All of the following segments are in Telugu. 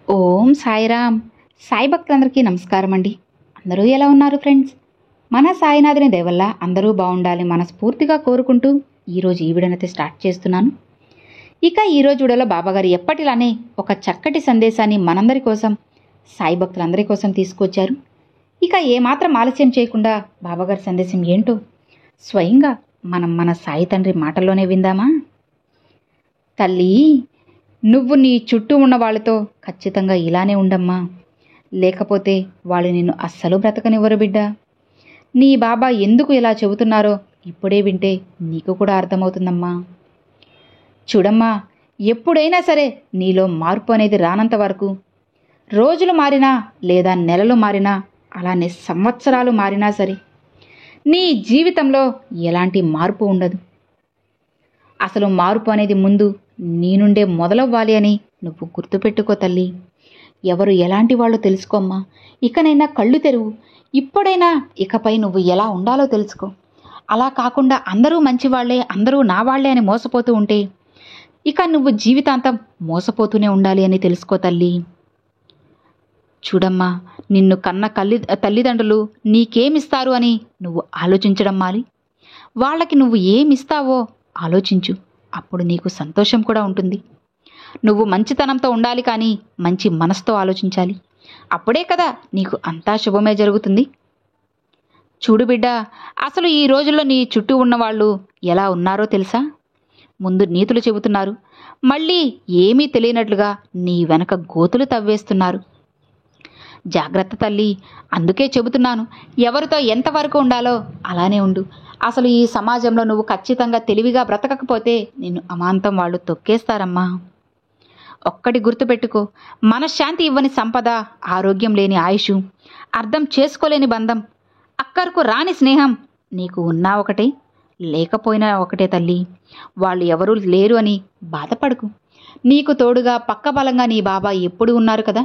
ఓం సాయిరామ్. సాయి భక్తులందరికీ నమస్కారం అండి. అందరూ ఎలా ఉన్నారు ఫ్రెండ్స్? మన సాయినాథుని దయ వల్ల అందరూ బాగుండాలి మనస్ఫూర్తిగా కోరుకుంటూ ఈరోజు ఈ వీడియోనైతే స్టార్ట్ చేస్తున్నాను. ఇక ఈరోజు వీడియోలో బాబాగారు ఎప్పటిలానే ఒక చక్కటి సందేశాన్ని మనందరి కోసం, సాయి భక్తులందరి కోసం తీసుకొచ్చారు. ఇక ఏమాత్రం ఆలస్యం చేయకుండా బాబాగారి సందేశం ఏంటో స్వయంగా మన సాయి తండ్రి మాటల్లోనే విందామా? తల్లి, నువ్వు నీ చుట్టూ ఉన్న వాళ్ళతో ఖచ్చితంగా ఇలానే ఉండమ్మా. లేకపోతే వాళ్ళు నిన్ను అస్సలు బ్రతకనివ్వరు బిడ్డ. నీ బాబా ఎందుకు ఇలా చెబుతున్నారో ఇప్పుడే వింటే నీకు కూడా అర్థమవుతుందమ్మా. చూడమ్మా, ఎప్పుడైనా సరే నీలో మార్పు అనేది రానంత వరకు, రోజులు మారినా లేదా నెలలు మారినా, అలానే సంవత్సరాలు మారినా సరే నీ జీవితంలో ఎలాంటి మార్పు ఉండదు. అసలు మార్పు అనేది ముందు నీ నుండే మొదలవ్వాలి అని నువ్వు గుర్తుపెట్టుకో తల్లి. ఎవరు ఎలాంటి వాళ్ళు తెలుసుకోమ్మా. ఇకనైనా కళ్ళు తెరువు. ఇప్పుడైనా ఇకపై నువ్వు ఎలా ఉండాలో తెలుసుకో. అలా కాకుండా అందరూ మంచివాళ్లే, అందరూ నా వాళ్లే అని మోసపోతూ ఉంటే ఇక నువ్వు జీవితాంతం మోసపోతూనే ఉండాలి అని తెలుసుకో తల్లి. చూడమ్మా, నిన్ను కన్న తల్లిదండ్రులు నీకేమిస్తారు అని నువ్వు ఆలోచించడం మాలి వాళ్ళకి నువ్వు ఏమిస్తావో ఆలోచించు. అప్పుడు నీకు సంతోషం కూడా ఉంటుంది. నువ్వు మంచితనంతో ఉండాలి, కానీ మంచి మనసుతో ఆలోచించాలి. అప్పుడే కదా నీకు అంతా శుభమే జరుగుతుంది. చూడు బిడ్డ, అసలు ఈ రోజుల్లో నీ చుట్టూ ఉన్నవాళ్ళు ఎలా ఉన్నారో తెలుసా? ముందు నీతులు చెబుతున్నారు, మళ్ళీ ఏమీ తెలియనట్లుగా నీ వెనక గోతులు తవ్వేస్తున్నారు. జాగ్రత్త తల్లి. అందుకే చెబుతున్నాను, ఎవరితో ఎంతవరకు ఉండాలో అలానే ఉండు. అసలు ఈ సమాజంలో నువ్వు ఖచ్చితంగా తెలివిగా బ్రతకకపోతే నిన్ను అమాంతం వాళ్ళు తొక్కేస్తారమ్మా. ఒక్కటి గుర్తుపెట్టుకో, మనశ్శాంతి ఇవ్వని సంపద, ఆరోగ్యం లేని ఆయుష్, అర్థం చేసుకోలేని బంధం, అక్కరకు రాని స్నేహం నీకు ఉన్నా ఒకటే, లేకపోయినా ఒకటే తల్లి. వాళ్ళు ఎవరూ లేరు అని బాధపడకు. నీకు తోడుగా పక్కబలంగా నీ బాబా ఎప్పుడు ఉన్నారు కదా.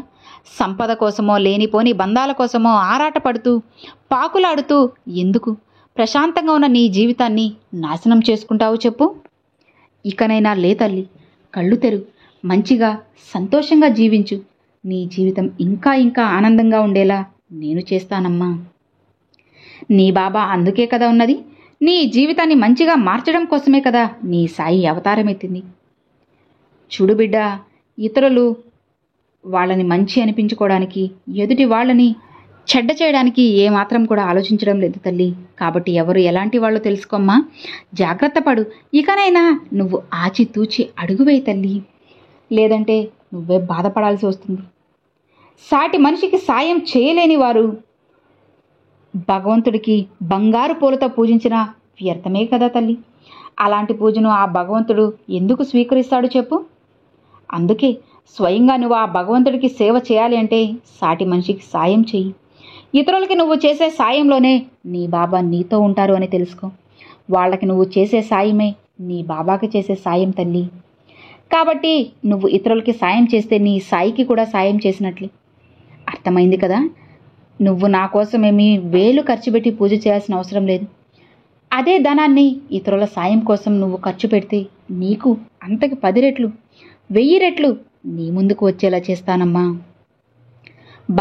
సంపద కోసమో లేనిపోని బంధాల కోసమో ఆరాటపడుతూ పాకులాడుతూ ఎందుకు ప్రశాంతంగా ఉన్న నీ జీవితాన్ని నాశనం చేసుకుంటావు చెప్పు? ఇకనైనా లే తల్లి, కళ్ళు తెరు, మంచిగా సంతోషంగా జీవించు. నీ జీవితం ఇంకా ఇంకా ఆనందంగా ఉండేలా నేను చేస్తానమ్మా. నీ బాబా అందుకే కదా ఉన్నది, నీ జీవితాన్ని మంచిగా మార్చడం కోసమే కదా నీ సాయి అవతారం ఎత్తింది. చూడు బిడ్డ, ఇతరులు వాళ్ళని మంచి అనిపించుకోవడానికి, ఎదుటి వాళ్ళని చెడ్డ చేయడానికి ఏమాత్రం కూడా ఆలోచించడం లేదు తల్లి. కాబట్టి ఎవరు ఎలాంటి వాళ్ళు తెలుసుకోమ్మా. జాగ్రత్త పడు. ఇకనైనా నువ్వు ఆచితూచి అడుగువేయి తల్లి, లేదంటే నువ్వే బాధపడాల్సి వస్తుంది. సాటి మనిషికి సాయం చేయలేని వారు భగవంతుడికి బంగారు పూలతో పూజించిన వ్యర్థమే కదా తల్లి. అలాంటి పూజను ఆ భగవంతుడు ఎందుకు స్వీకరిస్తాడు చెప్పు? అందుకే స్వయంగా నువ్వు ఆ భగవంతుడికి సేవ చేయాలి అంటే సాటి మనిషికి సాయం చెయ్యి. ఇతరులకి నువ్వు చేసే సాయంలోనే నీ బాబా నీతో ఉంటారు అని తెలుసుకో. వాళ్ళకి నువ్వు చేసే సాయమే నీ బాబాకి చేసే సాయం తల్లి. కాబట్టి నువ్వు ఇతరులకి సాయం చేస్తే నీ సాయికి కూడా సాయం చేసినట్లే. అర్థమైంది కదా? నువ్వు నా కోసమేమీ వేలు ఖర్చు పెట్టి పూజ చేయాల్సిన అవసరం లేదు. అదే ధనాన్ని ఇతరుల సాయం కోసం నువ్వు ఖర్చు పెడితే నీకు అంతకి 10 రెట్లు 1000 రెట్లు నీ ముందుకు వచ్చేలా చేస్తానమ్మా.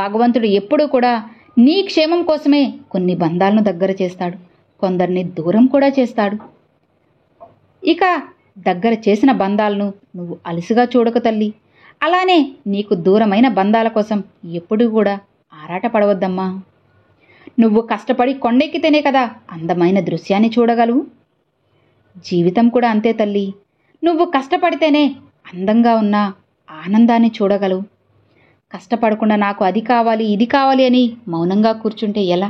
భగవంతుడు ఎప్పుడూ కూడా నీ క్షేమం కోసమే కొన్ని బంధాలను దగ్గర చేస్తాడు, కొందరిని దూరం కూడా చేస్తాడు. ఇక దగ్గర చేసిన బంధాలను నువ్వు అలుసుగా చూడక తల్లి. అలానే నీకు దూరమైన బంధాల కోసం ఎప్పుడూ కూడా ఆరాటపడవద్దమ్మా. నువ్వు కష్టపడి కొండెక్కితేనే కదా అందమైన దృశ్యాన్ని చూడగలవు. జీవితం కూడా అంతే తల్లి. నువ్వు కష్టపడితేనే అందంగా ఉన్న ఆనందాన్ని చూడగలవు. కష్టపడకుండా నాకు అది కావాలి ఇది కావాలి అని మౌనంగా కూర్చుంటే ఎలా?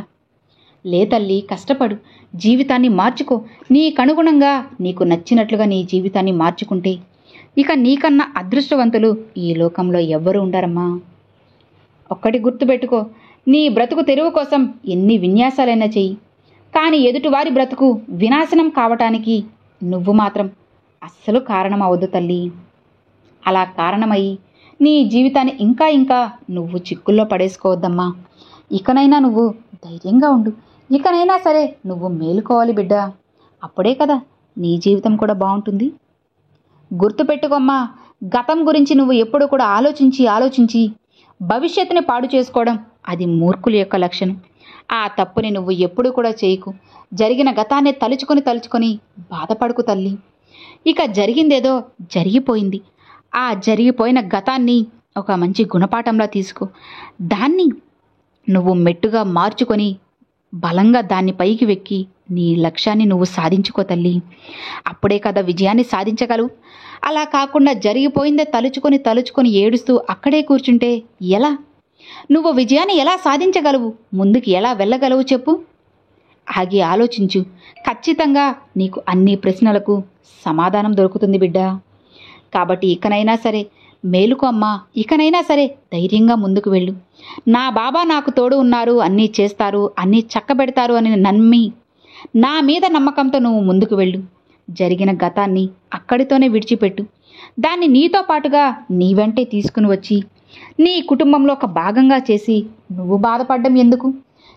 లే తల్లి, కష్టపడు. జీవితాన్ని మార్చుకో. నీకనుగుణంగా నీకు నచ్చినట్లుగా నీ జీవితాన్ని మార్చుకుంటే ఇక నీకన్నా అదృష్టవంతులు ఈ లోకంలో ఎవ్వరూ ఉండరమ్మా. ఒక్కటి గుర్తుపెట్టుకో, నీ బ్రతుకు తెరువు కోసం ఎన్ని విన్యాసాలైనా చెయ్యి, కానీ ఎదుటివారి బ్రతుకు వినాశనం కావటానికి నువ్వు మాత్రం అస్సలు కారణం అవద్దు తల్లి. అలా కారణమయ్యి నీ జీవితాన్ని ఇంకా ఇంకా నువ్వు చిక్కుల్లో పడేసుకోవద్దమ్మా. ఇకనైనా నువ్వు ధైర్యంగా ఉండు. ఇకనైనా సరే నువ్వు మేలుకోవాలి బిడ్డ. అప్పుడే కదా నీ జీవితం కూడా బాగుంటుంది. గుర్తుపెట్టుకోమ్మా, గతం గురించి నువ్వు ఎప్పుడు కూడా ఆలోచించి భవిష్యత్తుని పాడు చేసుకోవడం అది మూర్ఖుల యొక్క లక్షణం. ఆ తప్పుని నువ్వు ఎప్పుడు కూడా చేయకు. జరిగిన గతాన్ని తలుచుకొని బాధపడుకు తల్లి. ఇక జరిగిందేదో జరిగిపోయింది. ఆ జరిగిపోయిన గతాన్ని ఒక మంచి గుణపాఠంలా తీసుకో. దాన్ని నువ్వు మెట్టుగా మార్చుకొని బలంగా దాన్ని పైకి వెక్కి నీ లక్ష్యాన్ని నువ్వు సాధించుకో తల్లి. అప్పుడే కదా విజయాన్ని సాధించగలవు. అలా కాకుండా జరిగిపోయిందే తలుచుకొని ఏడుస్తూ అక్కడే కూర్చుంటే ఎలా? నువ్వు విజయాన్ని ఎలా సాధించగలవు? ముందుకు ఎలా వెళ్ళగలవు చెప్పు? ఆగి ఆలోచించు. ఖచ్చితంగా నీకు అన్ని ప్రశ్నలకు సమాధానం దొరుకుతుంది బిడ్డ. కాబట్టి ఇకనైనా సరే మేలుకు అమ్మా. ఇకనైనా సరే ధైర్యంగా ముందుకు వెళ్ళు. నా బాబా నాకు తోడు ఉన్నారు, అన్నీ చేస్తారు, అన్నీ చక్కబెడతారు అని నమ్మి నా మీద నమ్మకంతో నువ్వు ముందుకు వెళ్ళు. జరిగిన గతాన్ని అక్కడితోనే విడిచిపెట్టు. దాన్ని నీతో పాటుగా నీ వెంటే తీసుకుని వచ్చి నీ కుటుంబంలో ఒక భాగంగా చేసి నువ్వు బాధపడడం ఎందుకు?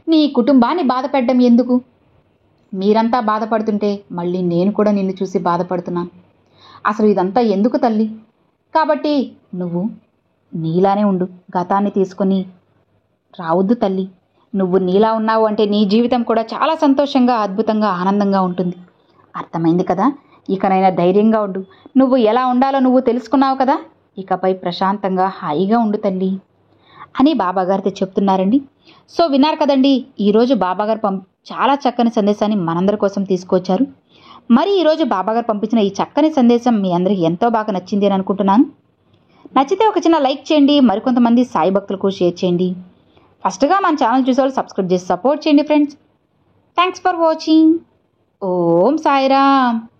నీ కుటుంబాన్ని బాధపెట్టడం ఎందుకు? మీరంతా బాధపడుతుంటే మళ్ళీ నేను కూడా నిన్ను చూసి బాధపడుతున్నాను. అసలు ఇదంతా ఎందుకు తల్లి? కాబట్టి నువ్వు నీలానే ఉండు. గతాన్ని తీసుకొని రావద్దు తల్లి. నువ్వు నీలా ఉన్నావు అంటే నీ జీవితం కూడా చాలా సంతోషంగా, అద్భుతంగా, ఆనందంగా ఉంటుంది. అర్థమైంది కదా? ఇకనైనా ధైర్యంగా ఉండు. నువ్వు ఎలా ఉండాలో నువ్వు తెలుసుకున్నావు కదా? ఇకపై ప్రశాంతంగా హాయిగా ఉండు తల్లి అని బాబాగారితో చెప్తున్నారండి. సో విన్నారు కదండి, ఈరోజు బాబాగారు చాలా చక్కని సందేశాన్ని మనందరి కోసం తీసుకొచ్చారు. మరి ఈరోజు బాబాగారు పంపించిన ఈ చక్కని సందేశం మీ అందరికీ ఎంతో బాగా నచ్చింది అని అనుకుంటున్నాను. నచ్చితే ఒక చిన్న లైక్ చేయండి. మరికొంతమంది సాయి భక్తులకు షేర్ చేయండి. ఫస్ట్గా మన ఛానల్ చూసేవాళ్ళు సబ్స్క్రైబ్ చేసి సపోర్ట్ చేయండి friends. Thanks for watching. Om Sairam.